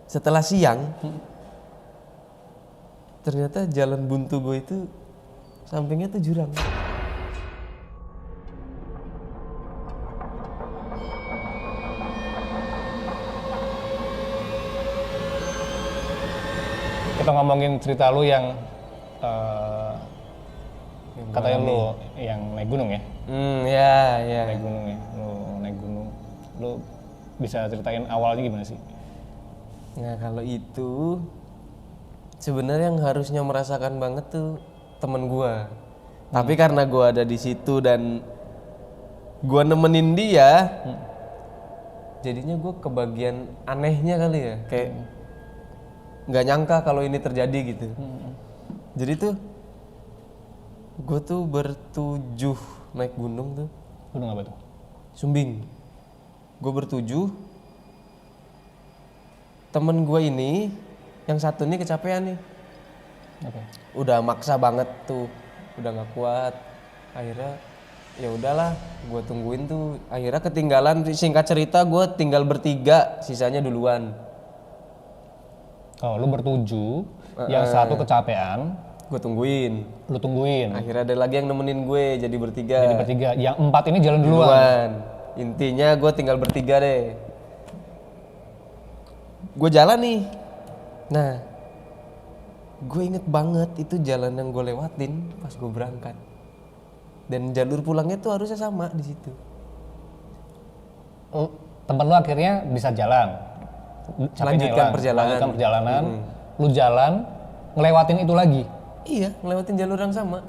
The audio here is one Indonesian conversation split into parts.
setelah siang ternyata jalan buntu gue itu sampingnya tuh jurang. Kita ngomongin cerita lu yang katanya lu yang naik gunung ya? Ya. Naik gunung ya, lu naik gunung. Lu bisa ceritain awalnya gimana sih? Nah kalau itu sebenarnya yang harusnya merasakan banget tuh temen gua. Tapi karena gua ada di situ dan gua nemenin dia, jadinya gua kebagian anehnya kali ya, kayak nggak nyangka kalau ini terjadi gitu. Jadi tuh gua tuh bertujuh naik gunung tuh. Gunung apa tuh? Sumbing. Gue bertujuh. Temen gue ini, yang satu nih kecapean nih. Oke. Udah maksa banget tuh, udah nggak kuat. Akhirnya ya udahlah, gue tungguin tuh. Akhirnya ketinggalan. Singkat cerita, gue tinggal bertiga, sisanya duluan. Oh, lu bertujuh, yang satu kecapean, Gue tungguin. lu tungguin. Akhirnya ada lagi yang nemenin gue, jadi bertiga. Jadi bertiga, yang empat ini jalan duluan. Intinya gue tinggal bertiga deh. Gue jalan nih. Nah, gue inget banget itu jalan yang gue lewatin pas gue berangkat. Dan jalur pulangnya tuh harusnya sama di situ. Temen lu akhirnya bisa jalan. Lanjutkan perjalanan. Lu jalan, ngelewatin itu lagi. Iya, ngelewatin jalur yang sama.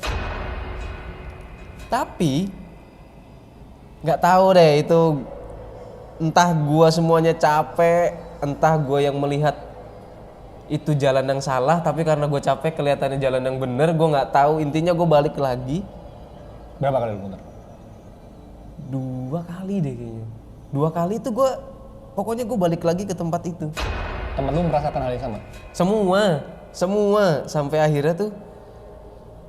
Tapi nggak tahu deh itu, entah gua semuanya capek, entah gua yang melihat itu jalan yang salah, tapi karena gue capek kelihatannya jalan yang bener, gue nggak tahu. Intinya gue balik lagi. Berapa kali lu muter? 2 kali deh kayaknya. 2 kali itu gue, pokoknya gue balik lagi ke tempat itu. Temen lu merasakan hal yang sama? Semua sampai akhirnya tuh,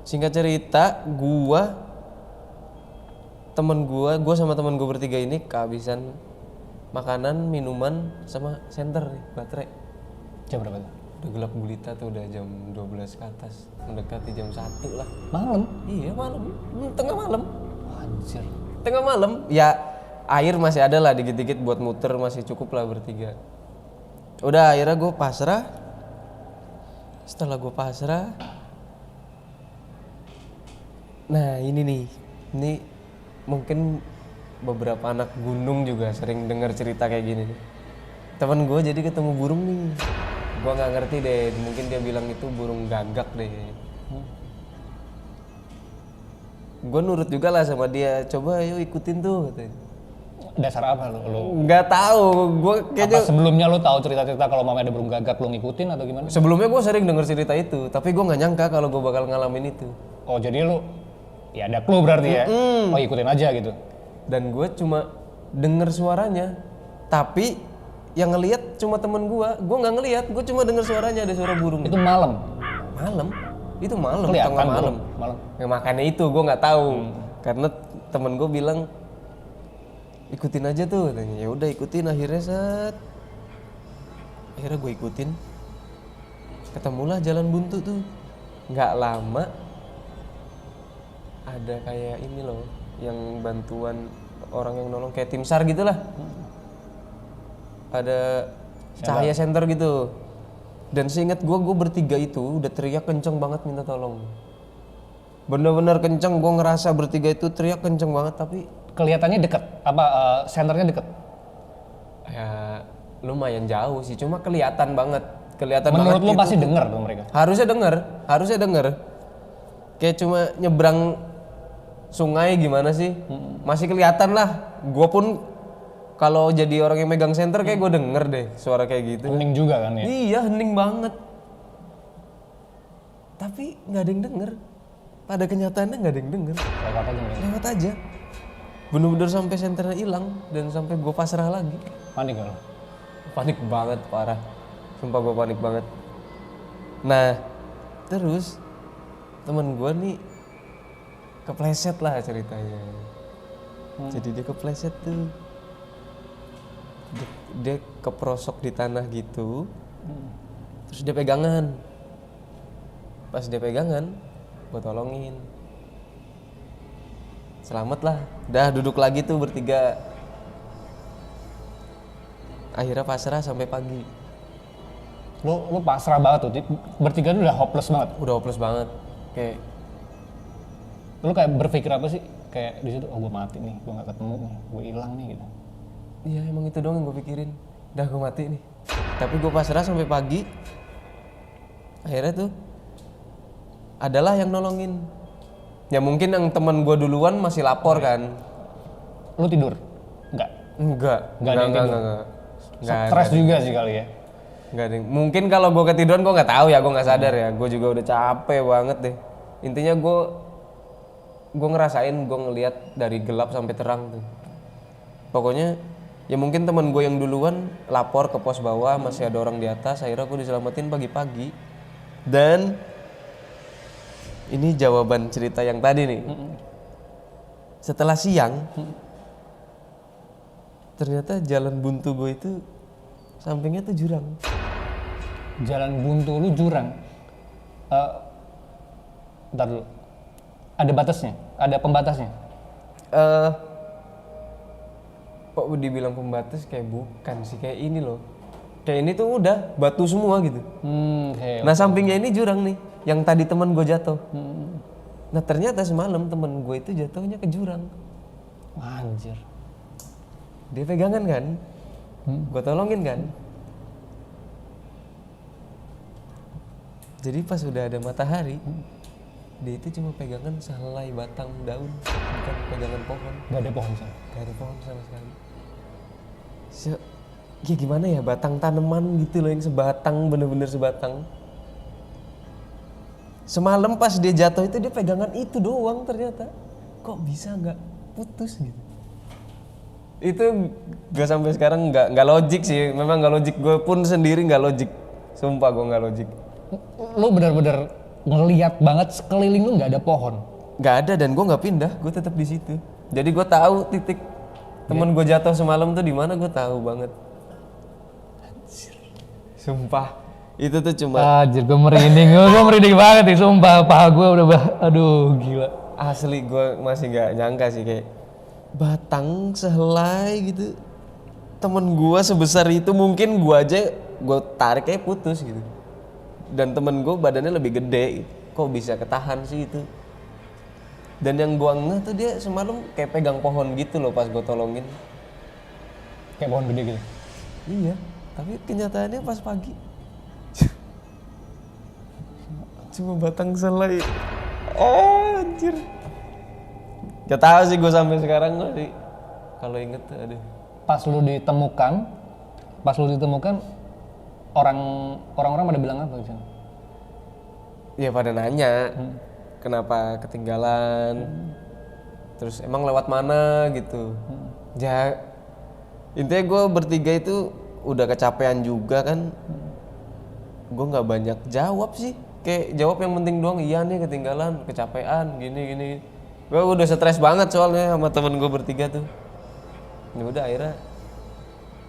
singkat cerita, gue sama temen gue bertiga ini kehabisan makanan, minuman, sama senter nih, baterai. Jam berapa tuh? Udah gelap gulita tuh, udah jam 12 ke atas, mendekati jam 1 lah. Malam? Iya malam, tengah malam. Anjir. Tengah malam, ya air masih ada lah dikit-dikit buat muter, masih cukup lah bertiga. Udah akhirnya gue pasrah. Setelah gue pasrah, nah ini nih, ini mungkin beberapa anak gunung juga sering dengar cerita kayak gini nih. Temen gue jadi ketemu burung nih, gue nggak ngerti deh, mungkin dia bilang itu burung gagak deh. Gue nurut juga lah sama dia, coba ayo ikutin tuh katanya. Dasar apa lu? Nggak tahu, gue kayaknya Apa sebelumnya lu tahu cerita-cerita kalau mama ada burung gagak lu ngikutin atau gimana? sebelumnya gue sering denger cerita itu, tapi gue nggak nyangka kalau gue bakal ngalamin itu. Oh jadi lu ya ada clue berarti ya? Oh ikutin aja gitu. Dan gue cuma denger suaranya, tapi yang ngelihat cuma temen gue nggak ngelihat, gue cuma denger suaranya, ada suara burung. Itu malam? Malam, itu malam, Kelihatan tengah malam. malam. Ya, makanya itu gue nggak tahu, karena temen gue bilang ikutin aja tuh, katanya. Ya udah ikutin, akhirnya akhirnya gue ikutin, ketemulah jalan buntu tuh. Nggak lama ada kayak ini loh, yang bantuan orang yang nolong kayak tim SAR gitulah. Ada cahaya senter gitu. Dan seingat gue bertiga itu udah teriak kenceng banget minta tolong. Bener-bener kenceng, gue ngerasa bertiga itu teriak kenceng banget, tapi Kelihatannya deket? Apa senternya deket? ya lumayan jauh sih, cuma kelihatan banget. Menurut lu itu pasti tuh. denger tuh mereka? Harusnya denger. Kayak cuma nyebrang sungai gimana sih, masih kelihatan lah. Gue pun kalau jadi orang yang megang senter kayak gue denger deh suara kayak gitu. Hening juga kan ya? Iya, hening banget. Tapi nggak ada yang denger. Pada kenyataannya nggak ada yang denger. Lewat aja mereka. Lewat aja. Bener-bener sampai senternya hilang dan sampai gue pasrah lagi. Panik gak lu? Panik banget, parah. Sumpah gue panik banget. Nah, terus temen gue nih kepleset lah ceritanya. Jadi dia kepleset tuh. Dia keprosok di tanah gitu. Terus dia pegangan. Pas dia pegangan, gue tolongin. Selamat lah. Udah duduk lagi tuh bertiga. Akhirnya pasrah sampai pagi. Lo pasrah banget tuh, bertiga tuh udah hopeless banget. Udah hopeless banget. Kayak Lo kayak berpikir apa sih? Kayak di situ, oh gue mati nih, gue nggak ketemu nih, gue hilang nih gitu. iya emang itu doang yang gue pikirin. Udah gue mati nih. Tapi gue pasrah sampai pagi. Akhirnya tuh adalah yang nolongin. Ya mungkin yang teman gue duluan masih lapor kan. Lo tidur? Enggak. Enggak. Nggak ada yang tidur? Enggak. Stres juga sih kali ya. Enggak ding. Mungkin kalau gue ketiduran gue nggak tahu ya, gue nggak sadar ya. Gue juga udah capek banget deh. Intinya gue ngerasain, gue ngelihat dari gelap sampai terang tuh. Pokoknya ya mungkin teman gue yang duluan lapor ke pos bawah, masih ada orang di atas. Akhirnya gue diselamatin pagi-pagi. Dan ini jawaban cerita yang tadi nih. Setelah siang, ternyata jalan buntu gue itu sampingnya tuh jurang. Jalan buntu lu jurang. Bentar dulu. Ada batasnya? Ada pembatasnya? Kok dibilang pembatas kayak bukan sih, kayak ini loh. Kayak ini tuh udah batu semua gitu. Okay. Nah sampingnya ini jurang nih, yang tadi teman gue jatuh. Nah ternyata semalam teman gue itu jatuhnya ke jurang. Anjir. Dia pegangan kan, gue tolongin kan. Jadi pas udah ada matahari, dia itu cuma pegangan sehelai batang daun, bukan pegangan pohon. Gak ada pohon sana? Gak ada pohon sama sekali. Ya gimana ya, batang tanaman gitu loh yang sebatang, bener-bener sebatang. Semalam pas dia jatuh itu dia pegangan itu doang ternyata. Kok bisa nggak putus gitu? Itu gue sampai sekarang nggak logik sih. Memang nggak logik, gue pun sendiri nggak logik. Sumpah gue nggak logik. Lu bener-bener ngeliat banget sekeliling lu nggak ada pohon. Nggak ada, dan gue nggak pindah, gue tetap di situ. Jadi gue tahu titik temen gue jatuh semalam tuh di mana, gue tahu banget. Sumpah itu tuh cuma Anjir, gue merinding banget nih, sumpah. Paha gue udah aduh gila. asli, gue masih nggak nyangka sih, kayak batang sehelai gitu. Temen gue sebesar itu, mungkin gue aja gue tarik kayak putus gitu. Dan temen gue badannya lebih gede, kok bisa ketahan sih itu. Dan yang gue ngeh tuh dia semalam kayak pegang pohon gitu loh pas gue tolongin. Kayak pohon gede gitu. Iya, tapi kenyataannya pas pagi cuma batang selai. Anjir. Gak tahu sih gue sampai sekarang sih kalau inget tuh, aduh. Pas lu ditemukan, orang-orang pada bilang apa di sana? Ya pada nanya, kenapa ketinggalan, terus emang lewat mana gitu. Ya intinya gue bertiga itu udah kecapean juga kan. Gue nggak banyak jawab sih, kayak jawab yang penting doang. Iya nih ketinggalan, kecapean, gini. Gue udah stres banget soalnya sama temen gue bertiga tuh. Ya udah akhirnya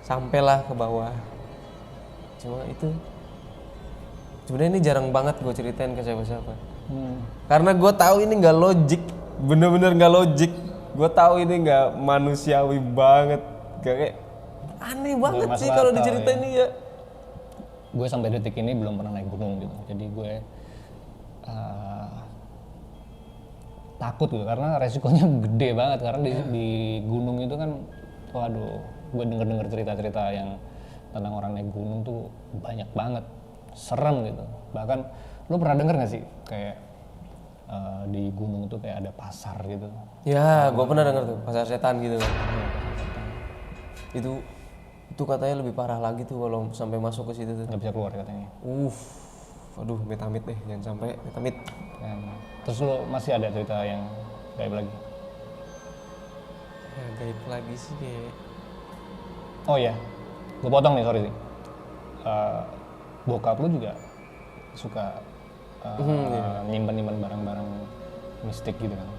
sampailah ke bawah. Cuma itu sebenarnya ini jarang banget gue ceritain ke siapa-siapa. Karena gue tahu ini nggak logik, bener-bener nggak logik. Gue tahu ini nggak manusiawi banget, kayak aneh banget sih kalau diceritain ini ya. Gue sampai detik ini belum pernah naik gunung gitu, jadi gue takut gitu karena resikonya gede banget. Karena di gunung itu kan, waduh, gue denger cerita-cerita yang tentang orang naik gunung tuh banyak banget, serem gitu. Bahkan lu pernah denger nggak sih kayak di gunung tuh kayak ada pasar gitu? Ya, gue pernah denger tuh pasar setan gitu kan. Itu katanya lebih parah lagi tuh kalau sampai masuk ke situ tuh. Nggak bisa keluar katanya. Aduh, amit-amit deh, jangan sampai amit. Terus lu masih ada cerita yang gaib lagi? Ya gaib lagi sih kayak. Oh iya, gue potong nih, sorry sih. Bokap lu juga suka nyimpen barang-barang mistik gitu kan?